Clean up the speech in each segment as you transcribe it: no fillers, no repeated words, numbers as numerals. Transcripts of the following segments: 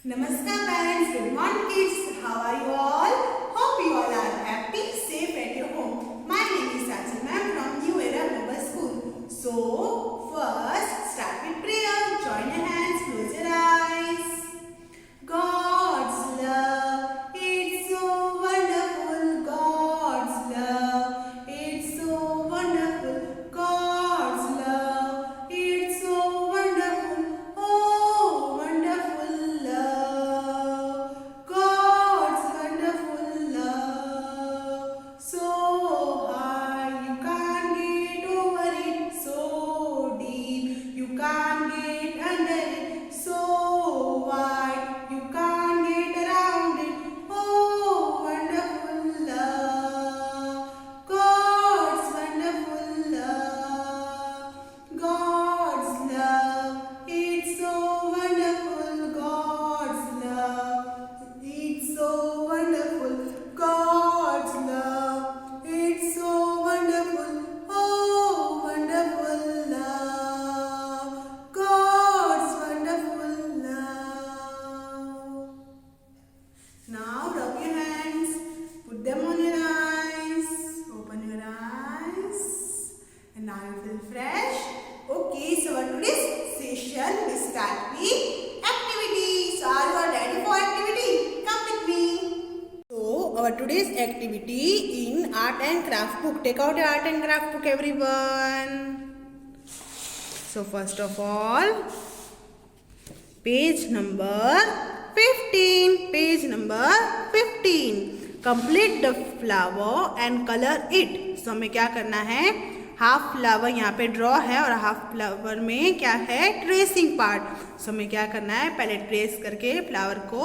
Namaskar parents, good morning kids. How are you all? Hope you all are happy, safe at your home. My name is Sajal ma'am from New Era Global School. So first start with prayer. Join your hands, close your eyes. God's love, it's so wonderful. God's love, it's so wonderful. God's love, it's so wonderful. Oh, wonderful love. God's wonderful love. So high, you can't get over it. So deep, you can't get under it. So wide, you can't get around it. Oh, wonderful love. God's wonderful love. God's love. It's so wonderful. God's love. It's so wonderful. God's love. It's so wonderful. Oh, wonderful love. God's wonderful love. Now rub your hands. Put them on your eyes. Open your eyes. And now you feel fresh. Okay, so our today's session we start with activity. So are you all ready for activity? Come with me. So our today's activity in art and craft book. Take out your art and craft book, everyone. So first of all, page number 15. Page number 15. Complete the flower and color it. So हमें क्या करना है? Half flower यहाँ पे draw है और half flower में क्या है? Tracing part. सो हमें क्या करना है? पहले ट्रेस करके फ्लावर को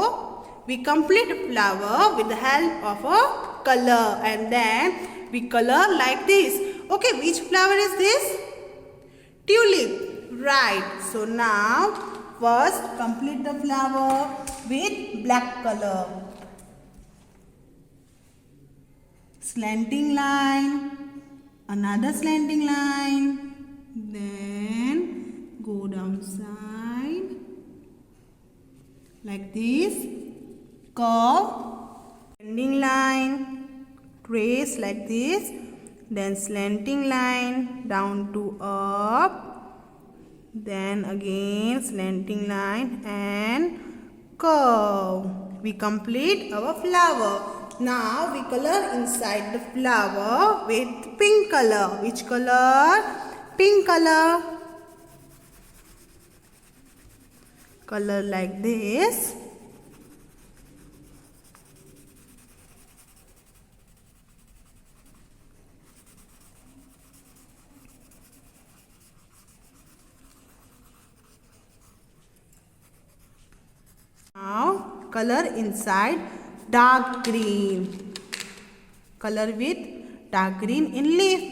we complete flower with the help of a color and then we color like this. Okay, which flower is this? Tulip. Right. So now first complete the flower with black color. Slanting line. Another slanting line. Then go down side. Like this. Curve. Bending line. Trace like this. Then slanting line down to up. Then again slanting line and curve. We complete our flower. Now we color inside the flower with pink color. Which color? Pink color. Color like this. Now color inside dark green. Color with dark green in leaf.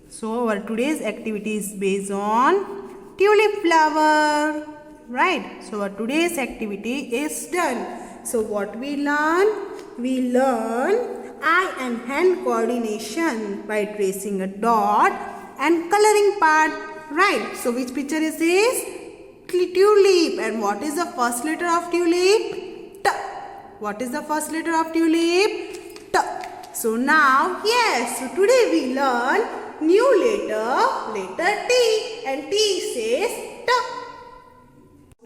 So our today's activity is based on tulip flower. Right. So our today's activity is done. So what we learn? We learn eye and hand coordination by tracing a dot and coloring part. Right. So which picture is this? Tulip. And what is the first letter of tulip? T. What is the first letter of tulip? T. So now, yes. So today we learn new letter T. And T says T.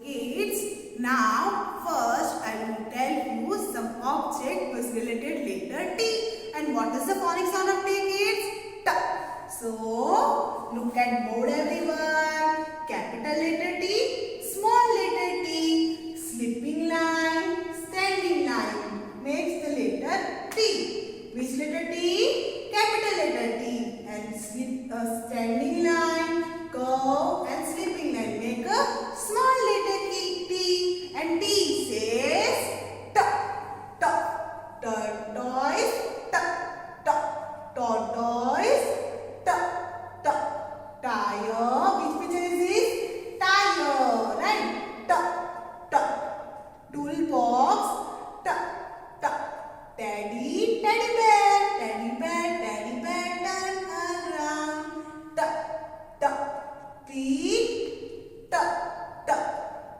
Kids, now first I will tell you some object was related letter T. And what is the phonic sound of T, kids? T. So look at board, everyone. Capital letter T, small letter T, slipping line, standing line makes the letter T. Which letter T? Capital letter T. And standing line, curve and slipping line make a small letter T. And T says T. T. Tortoise. T. T. Tortoise. T. T. Tire.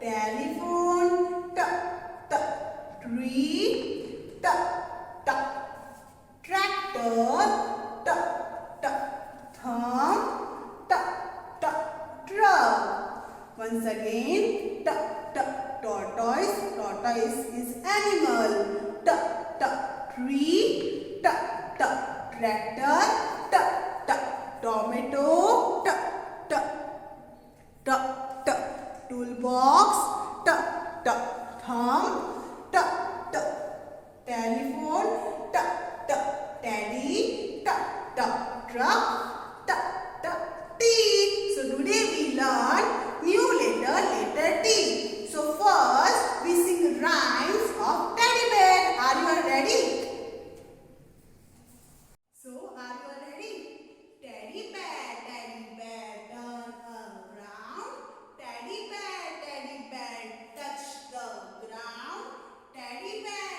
telephone, t, t, tree, t, t, tractor, t, t, thumb, t, t, truck. Once again, t, t, tortoise, tortoise is animal, t, t, tree, t, t, tractor, t, t, tomato, t, t, t, t, toolbox, t, t, thumb, t, t, telephone, t, t, teddy, t, t, truck, t, t, teeth. So today we learn new letter, letter T. So first we sing rhymes of teddy bear. Are you all ready? So are you all ready? Teddy bear, turn around. Teddy bear, touch the ground. Teddy bear,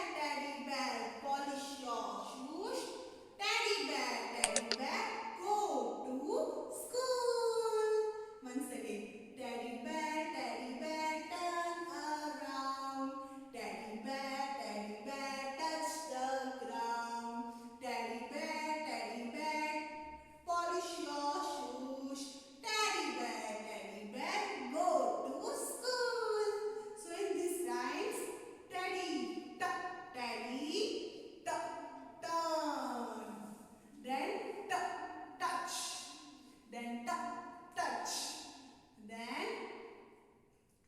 polish your shoes. Teddy bear, go to school. Once again, teddy bear, turn around. Teddy bear, touch the ground. Teddy bear, polish your shoes. Teddy bear, go to school. So in these rhymes, teddy, turn. Then touch. Then touch.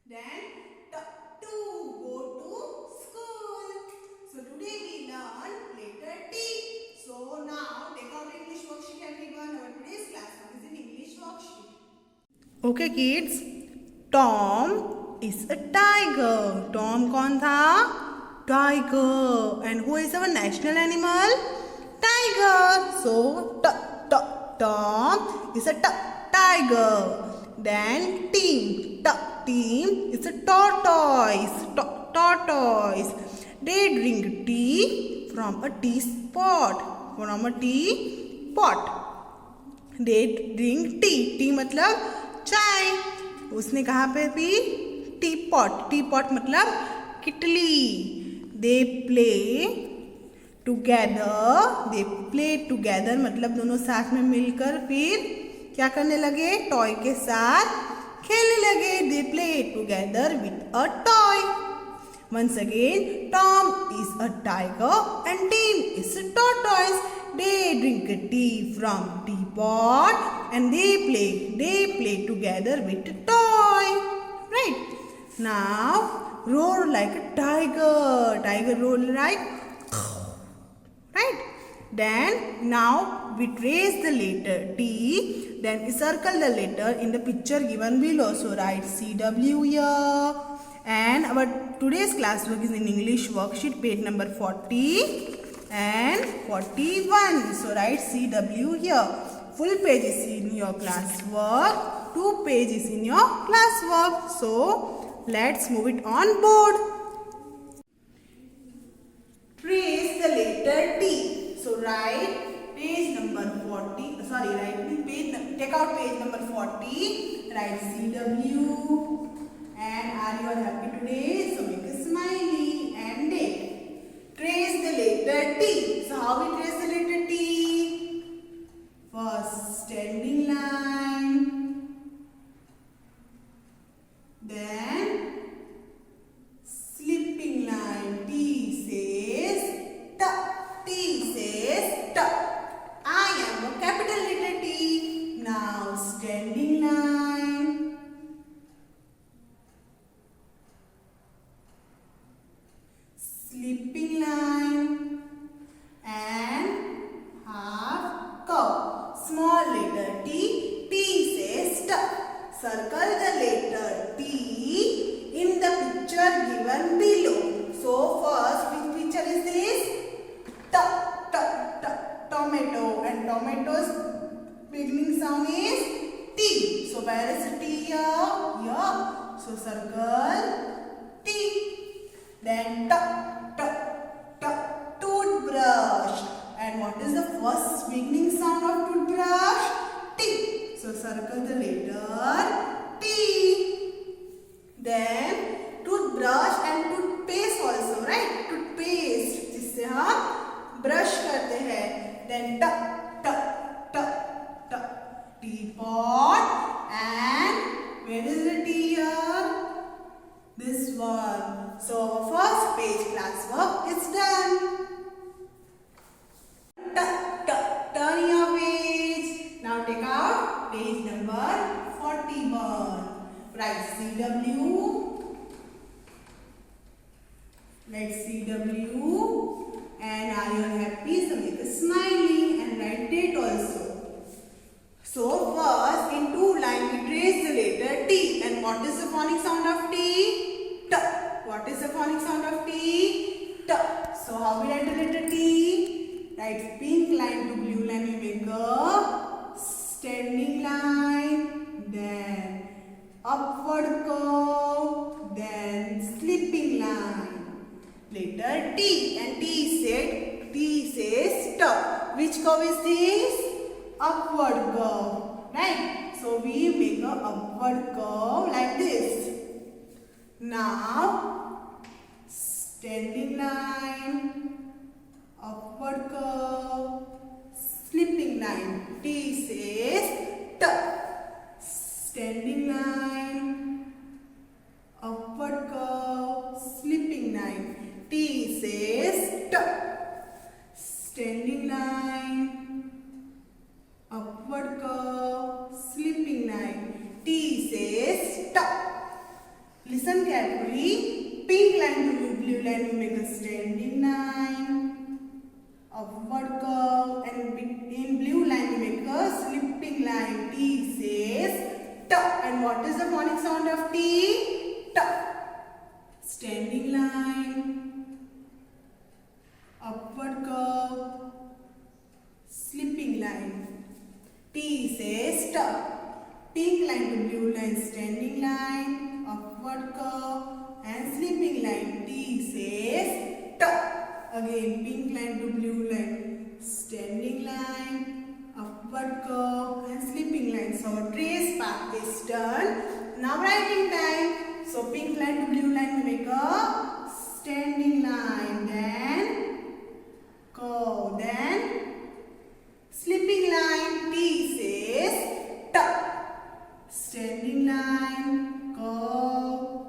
Then to go to school. So today we learn letter T. So now take out English worksheet everyone. Our today's class is in English worksheet. Okay kids, Tom is a tiger. Tom कौन था? Tiger. And who is our national animal? Tiger. So Tom is a tiger. Then team is a tortoise. They drink tea from a teapot. They drink tea मतलब चाय. उसने कहाँ पे P? Teapot मतलब किटली. They play together मतलब दोनों साथ में मिलकर फिर क्या करने लगे? टॉय के साथ खेलने लगे. They play together with a toy. Once again, Tom is a tiger and Tim is a tortoise. They drink tea from teapot and they play together with a toy. Right? Now, roar like a tiger. Tiger roar like, right? Then, now we trace the letter T. Then we circle the letter in the picture given below. So write CW here. And our today's classwork is in English worksheet page number 40 and 41. So write CW here. Full page is in your classwork. 2 pages in your classwork. So let's move it on board. Trace the letter T. So write page number 40. Sorry, take out page number 40. Write CW. And are you all happy today? So make a smiley and date. Trace the letter T. So how we trace the letter T? First standing line. Then sleeping line. T says T. T says T. I am a capital letter T. Now standing line. Sleeping line. And half curve. Small letter T. T says T. Circle the letter T in the picture given below. So first, which picture is this? Tomato. And tomato's beginning sound is T. So where is T here? Here. So circle T. Then toothbrush. And what is the first beginning sound of toothbrush? T. So circle the letter T. Then this one. So our first page classwork is done. Turn your page. Now take out page number 41. Write CW. Write CW. And are you happy? So make a smiley and write date also. So first in two lines we trace the letter T. And what is the phonic sound of T? T. What is the phonic sound of T? T. So how we write the letter T? Write pink line to blue line, we make a standing line, then upward curve, then slipping line. Letter T, and T says T. Which curve is this? Upward curve, right? So we make a upward curve like this. Now standing line, upward curve, slipping line. T says T. Standing line, upward curve, slipping line. T says T. Standing line, upward curve, slipping line. T says T. Listen carefully. Pink line to blue line, we make a standing line, upward curve, and in blue line we make a slipping line. T says T. And what is the phonic sound of T? T. Standing line, upward curve, slipping line. T says T. Pink line to blue line, standing line, upward curve, and slipping line. T says T. Again, pink line to blue line, standing line, upward curve, and slipping line. So our trace path is done. Now writing time. So pink line to blue line, we make a standing line, then curve, then slipping line. T says T. Standing line, curve.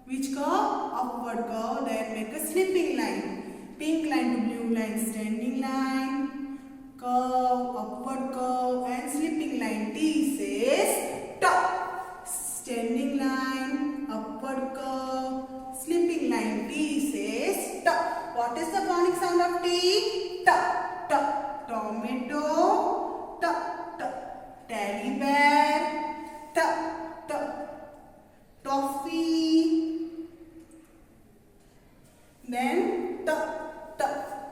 Which curve? Upward curve, then make a slipping line. Pink line to blue line, standing line, curve, upward curve, and slipping line. T says T. Standing line, upward curve, slipping line. T says T. What is the phonic sound of T? T. T. Tomato. T. T. Teddy bear. T. T. Toffee. Then T. T.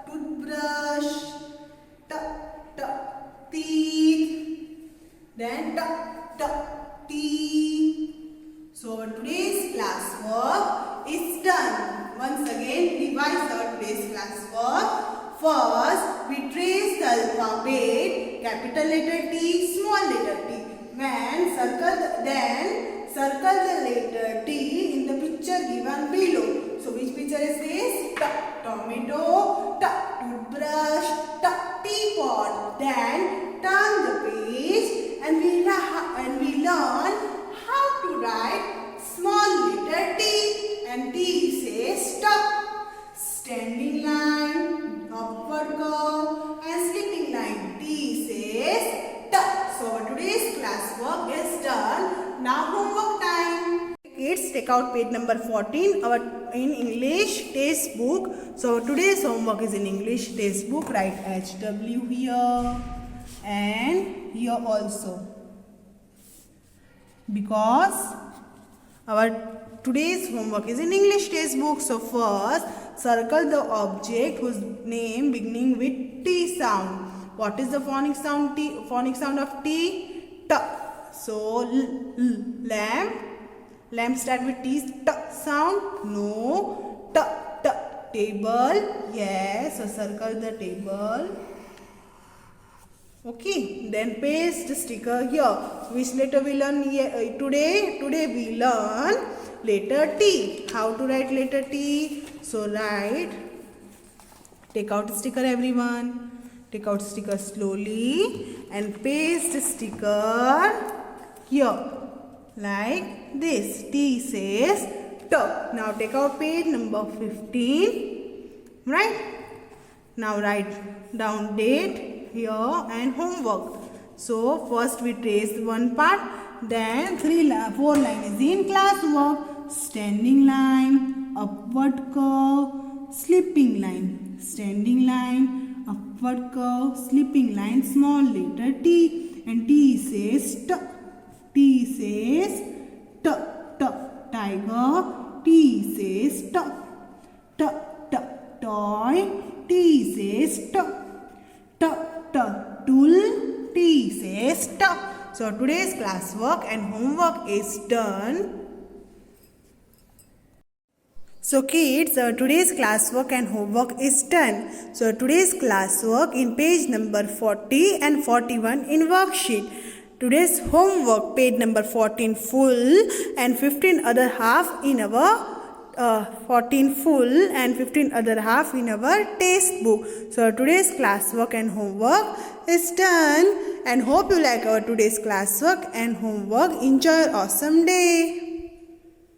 Toothbrush. T. T. Teeth. Then T. T. Tea. So today's classwork is done. Once again, revise our today's classwork. First, we trace the alphabet, capital letter T, small letter t. Then circle the letter T in the picture given below. So which picture is this? Tomato, toothbrush, teapot. Then turn the page and we learn how to write small letter T. And T says stop. Standing line, upward curve, and slipping line. T says T. So today's classwork is done. Now homework time. Kids, take out page number 14 in English textbook. So today's homework is in English textbook. Write HW here and here also, because our today's homework is in English textbook. So first, circle the object whose name beginning with T sound. What is the phonic sound T? Phonic sound of T? T. So lamp. Lamp start with T. T sound. No. T. T. Table. Yes. So circle the table. Okay. Then paste the sticker here. Which letter we learn today? Today we learn letter T. How to write letter T? So write. Take out sticker, everyone. Take out sticker slowly and paste the sticker here like this. T says T. Now take out page number 15. Right? Now write down date, year and homework. So first we trace one part, then 4 line is in classwork. Standing line, upward curve, slipping line. Standing line, upward curve, slipping line, small letter T. And T says T. T says T. T. Tiger. T says T. T. T. Toy. T says T. T. T. Tool. T says T. So today's classwork and homework is done. So kids, today's classwork and homework is done. So today's classwork in page number 40 and 41 in worksheet. Today's homework page number 14 full and 15 other half in our 14 full and 15 other half in our test book. So today's classwork and homework is done, and hope you like our today's classwork and homework. Enjoy your awesome day.